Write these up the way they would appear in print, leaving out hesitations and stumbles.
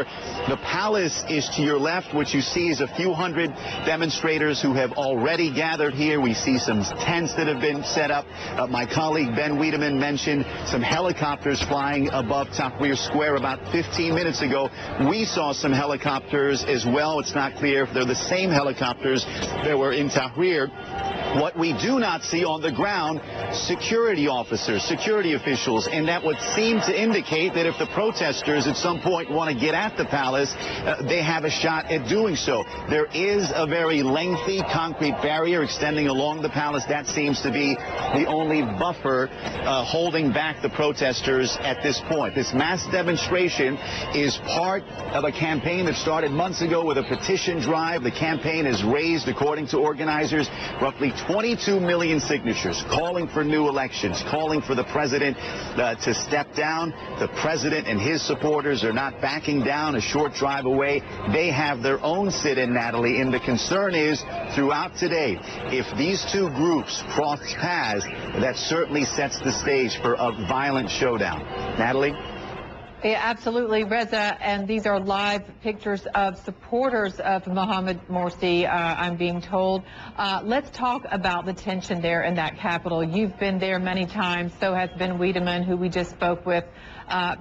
The palace is to your left. What you see is a few hundred demonstrators who have already gathered here. We see some tents that have been set up. My colleague Ben Wiedemann mentioned some helicopters flying above Tahrir Square about 15 minutes ago. We saw some helicopters as well. It's not clear if they're the same helicopters that were in Tahrir. What we do not see on the ground, security officers, security officials, and that would seem to indicate that if the protesters at some point want to get at the palace, they have a shot at doing so. There is a very lengthy concrete barrier extending along the palace. That seems to be the only buffer holding back the protesters at this point. This mass demonstration is part of a campaign that started months ago with a petition drive. The campaign has raised, according to organizers, roughly 22 million signatures calling for new elections, calling for the president to step down. The president and his supporters are not backing down a short drive away. They have their own sit-in, Natalie, and the concern is throughout today, if these two groups cross paths, that certainly sets the stage for a violent showdown. Natalie? Yeah, absolutely, Reza, and these are live pictures of supporters of Mohamed Morsi, I'm being told. Let's talk about the tension there in that capital. You've been there many times, so has Ben Wiedemann, who we just spoke with.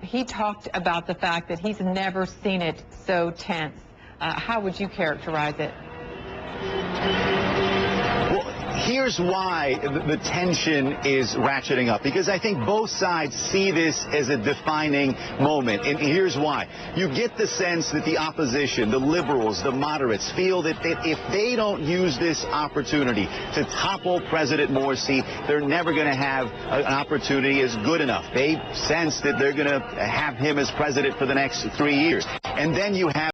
He talked about the fact that he's never seen it so tense. How would you characterize it? Here's why the tension is ratcheting up, because I think both sides see this as a defining moment. And here's why. You get the sense that the opposition, the liberals, the moderates, feel that if they don't use this opportunity to topple President Morsi, they're never going to have an opportunity as good enough. They sense that they're going to have him as president for the next 3 years. And then you have